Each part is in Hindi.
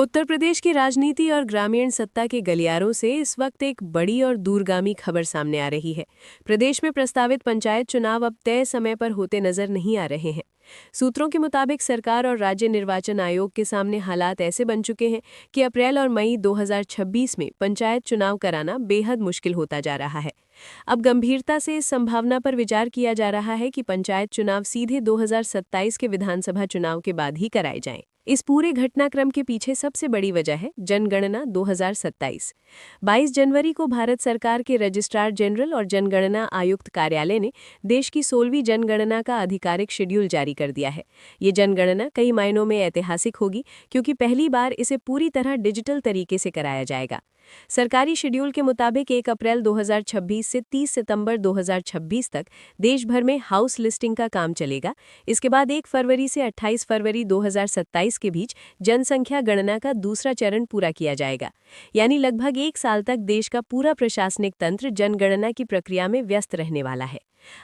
उत्तर प्रदेश की राजनीति और ग्रामीण सत्ता के गलियारों से इस वक्त एक बड़ी और दूरगामी खबर सामने आ रही है। प्रदेश में प्रस्तावित पंचायत चुनाव अब तय समय पर होते नजर नहीं आ रहे हैं। सूत्रों के मुताबिक सरकार और राज्य निर्वाचन आयोग के सामने हालात ऐसे बन चुके हैं कि अप्रैल और मई 2026 में पंचायत चुनाव कराना बेहद मुश्किल होता जा रहा है। अब गंभीरता से इस संभावना पर विचार किया जा रहा है कि पंचायत चुनाव सीधे 2027 के विधानसभा चुनाव के बाद ही कराए जाएं। इस पूरे घटनाक्रम के पीछे सबसे बड़ी वजह है जनगणना 2027। 22 जनवरी को भारत सरकार के रजिस्ट्रार जनरल और जनगणना आयुक्त कार्यालय ने देश की 16वीं जनगणना का आधिकारिक शेड्यूल जारी कर दिया है। ये जनगणना कई मायनों में ऐतिहासिक होगी, क्योंकि पहली बार इसे पूरी तरह डिजिटल तरीके से कराया जाएगा। सरकारी शेड्यूल के मुताबिक 1 अप्रैल 2026 से 30 सितंबर 2026 तक देश भर में हाउस लिस्टिंग का काम चलेगा। इसके बाद 1 फरवरी से 28 फरवरी 2027 के बीच जनसंख्या गणना का दूसरा चरण पूरा किया जाएगा। यानी लगभग 1 साल तक देश का पूरा प्रशासनिक तंत्र जनगणना की प्रक्रिया में व्यस्त रहने वाला है।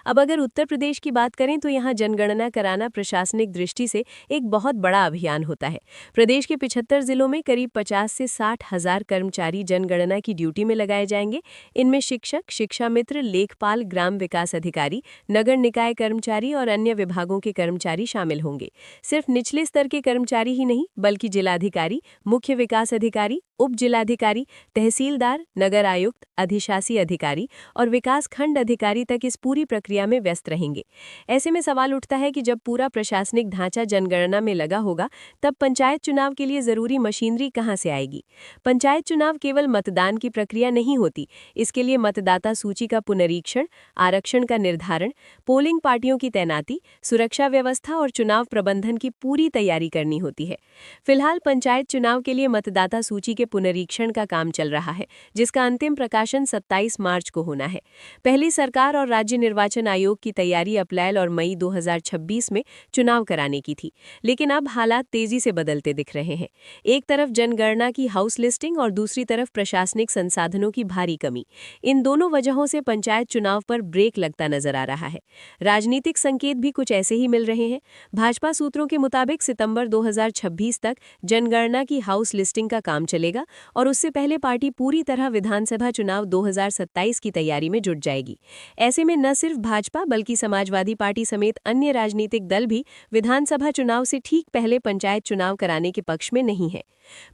अब अगर उत्तर प्रदेश की बात करें तो यहाँ जनगणना कराना प्रशासनिक दृष्टि से एक बहुत बड़ा अभियान होता है। प्रदेश के 75 जिलों में करीब 50 से 60 हजार कर्मचारी जनगणना की ड्यूटी में लगाए जाएंगे। इनमें शिक्षक, शिक्षा मित्र, लेखपाल, ग्राम विकास अधिकारी, नगर निकाय कर्मचारी और अन्य विभागों के कर्मचारी शामिल होंगे। सिर्फ निचले स्तर के कर्मचारी ही नहीं, बल्कि जिलाधिकारी, मुख्य विकास अधिकारी, उप जिलाधिकारी, तहसीलदार, नगर आयुक्त, अधिशासी अधिकारी और विकास खंड अधिकारी तक इस पूरी प्रक्रिया में व्यस्त रहेंगे। ऐसे में सवाल उठता है कि जब पूरा प्रशासनिक ढांचा जनगणना में लगा होगा, तब पंचायत चुनाव के लिए जरूरी मशीनरी कहां से आएगी? पंचायत चुनाव केवल मतदान की प्रक्रिया नहीं होती। इसके लिए मतदाता सूची का पुनरीक्षण, आरक्षण का निर्धारण, पोलिंग पार्टियों की तैनाती, सुरक्षा व्यवस्था और चुनाव प्रबंधन की पूरी तैयारी करनी होती है। फिलहाल पंचायत चुनाव के लिए मतदाता सूची के पुनरीक्षण का काम चल रहा है, जिसका अंतिम प्रकाशन 27 मार्च को होना है। पहली सरकार और राज्य निर्वाचन आयोग की तैयारी अप्रैल और मई 2026 में चुनाव कराने की थी, लेकिन अब हालात तेजी से बदलते दिख रहे हैं। एक तरफ जनगणना की हाउस लिस्टिंग और दूसरी तरफ प्रशासनिक संसाधनों की भारी कमी। इन दोनों वजहों से पंचायत चुनाव पर ब्रेक लगता नजर आ रहा है। राजनीतिक संकेत भी कुछ ऐसे ही मिल रहे हैं। भाजपा सूत्रों के मुताबिक सितंबर 2026 तक जनगणना की हाउस लिस्टिंग का काम चलेगा और उससे पहले पार्टी पूरी तरह विधानसभा चुनाव 2027 की तैयारी में जुट जाएगी। ऐसे में न सिर्फ भाजपा बल्कि समाजवादी पार्टी समेत अन्य राजनीतिक दल भी विधानसभा चुनाव से ठीक पहले पंचायत चुनाव कराने के पक्ष में नहीं है।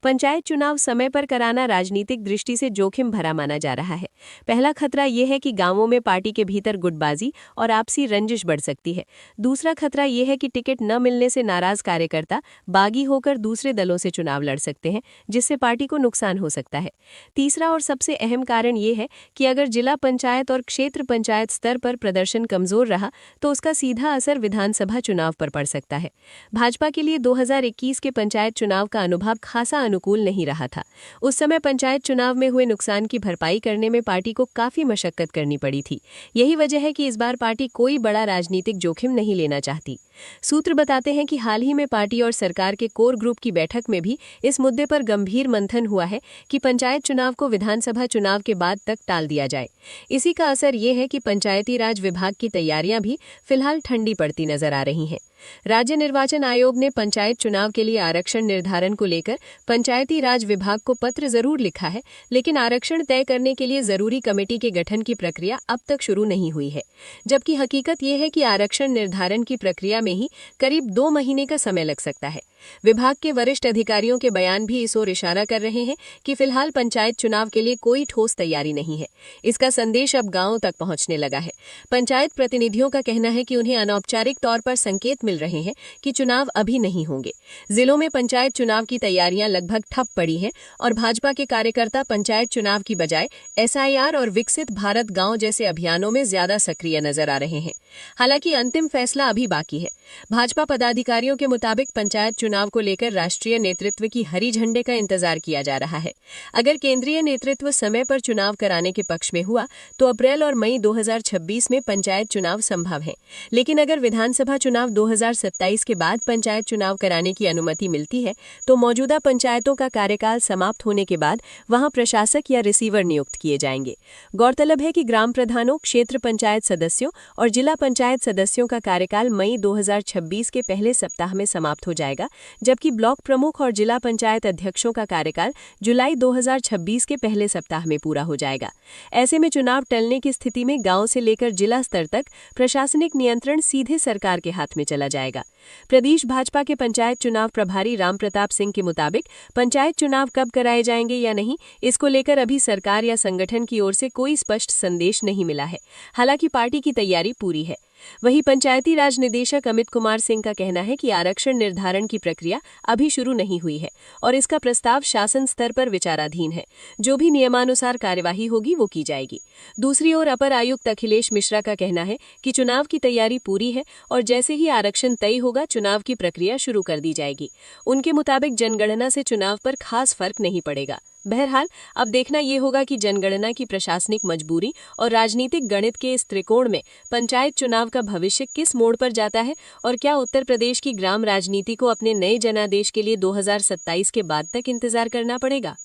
पंचायत चुनाव समय पर कराना राजनीतिक दृष्टि से जोखिम भरा माना जा रहा है। पहला खतरा यह है कि गांवों में पार्टी के भीतर गुटबाजी और आपसी रंजिश बढ़ सकती है। दूसरा खतरा यह है कि टिकट न मिलने से नाराज कार्यकर्ता बागी होकर दूसरे दलों से चुनाव लड़ सकते हैं, जिससे पार्टी को नुकसान हो सकता है। तीसरा और सबसे अहम कारण यह है कि अगर जिला पंचायत और क्षेत्र पंचायत स्तर पर प्रदर्शन कमजोर रहा तो उसका सीधा असर विधानसभा चुनाव पर पड़ सकता है। भाजपा के लिए 2021 के पंचायत चुनाव का अनुभव खासा अनुकूल नहीं रहा था। उस समय पंचायत चुनाव में हुए नुकसान की भरपाई करने में पार्टी को काफी मशक्कत करनी पड़ी थी। यही वजह है कि इस बार पार्टी कोई बड़ा राजनीतिक जोखिम नहीं लेना चाहती। सूत्र बताते हैं कि हाल ही में पार्टी और सरकार के कोर ग्रुप की बैठक में भी इस मुद्दे पर गंभीर मंथन हुआ है कि पंचायत चुनाव को विधानसभा चुनाव के बाद तक टाल दिया जाए। इसी का असर ये है कि पंचायती राज विभाग की तैयारियां भी फिलहाल ठंडी पड़ती नजर आ रही हैं। राज्य निर्वाचन आयोग ने पंचायत चुनाव के लिए आरक्षण निर्धारण को लेकर पंचायती राज विभाग को पत्र जरूर लिखा है, लेकिन आरक्षण तय करने के लिए जरूरी कमेटी के गठन की प्रक्रिया अब तक शुरू नहीं हुई है। जबकि हकीकत यह है कि आरक्षण निर्धारण की प्रक्रिया में ही करीब 2 महीने का समय लग सकता है। विभाग के वरिष्ठ अधिकारियों के बयान भी इस ओर इशारा कर रहे हैं कि फिलहाल पंचायत चुनाव के लिए कोई ठोस तैयारी नहीं है। इसका संदेश अब गांवों तक पहुंचने लगा है। पंचायत प्रतिनिधियों का कहना है कि उन्हें अनौपचारिक तौर पर संकेत मिल रहे हैं कि चुनाव अभी नहीं होंगे। जिलों में पंचायत चुनाव की तैयारियां लगभग ठप पड़ी हैं और भाजपा के कार्यकर्ता पंचायत चुनाव की बजाय SIR और विकसित भारत गांव जैसे अभियानों में ज्यादा सक्रिय नजर आ रहे हैं। हालांकि अंतिम फैसला अभी बाकी है। भाजपा पदाधिकारियों के मुताबिक पंचायत चुनाव को लेकर राष्ट्रीय नेतृत्व की हरी झंडे का इंतजार किया जा रहा है। अगर केंद्रीय नेतृत्व समय पर चुनाव कराने के पक्ष में हुआ तो अप्रैल और मई 2026 में पंचायत चुनाव संभव है। लेकिन अगर विधानसभा चुनाव 2027 के बाद पंचायत चुनाव कराने की अनुमति मिलती है तो मौजूदा पंचायतों का कार्यकाल समाप्त होने के बाद वहां प्रशासक या रिसीवर नियुक्त किए जाएंगे। गौरतलब है कि ग्राम प्रधानों, क्षेत्र पंचायत सदस्यों और जिला पंचायत सदस्यों का कार्यकाल मई 2026 के पहले सप्ताह में समाप्त हो जाएगा, जबकि ब्लॉक प्रमुख और जिला पंचायत अध्यक्षों का कार्यकाल जुलाई 2026 के पहले सप्ताह में पूरा हो जाएगा। ऐसे में चुनाव टलने की स्थिति में गांव से लेकर जिला स्तर तक प्रशासनिक नियंत्रण सीधे सरकार के हाथ में चला जाएगा। प्रदेश भाजपा के पंचायत चुनाव प्रभारी राम प्रताप सिंह के मुताबिक पंचायत चुनाव कब कराए जाएंगे या नहीं, इसको लेकर अभी सरकार या संगठन की ओर से कोई स्पष्ट संदेश नहीं मिला है। हालांकि पार्टी की तैयारी पूरी है। वहीं पंचायती राज निदेशक अमित कुमार सिंह का कहना है कि आरक्षण निर्धारण की प्रक्रिया अभी शुरू नहीं हुई है और इसका प्रस्ताव शासन स्तर पर विचाराधीन है। जो भी नियमानुसार कार्यवाही होगी वो की जाएगी। दूसरी ओर अपर आयुक्त अखिलेश मिश्रा का कहना है कि चुनाव की तैयारी पूरी है और जैसे ही आरक्षण तय होगा चुनाव की प्रक्रिया शुरू कर दी जाएगी। उनके मुताबिक जनगणना से चुनाव पर खास फर्क नहीं पड़ेगा। बहरहाल अब देखना ये होगा कि जनगणना की प्रशासनिक मजबूरी और राजनीतिक गणित के इस त्रिकोण में पंचायत चुनाव का भविष्य किस मोड़ पर जाता है और क्या उत्तर प्रदेश की ग्राम राजनीति को अपने नए जनादेश के लिए 2027 के बाद तक इंतजार करना पड़ेगा।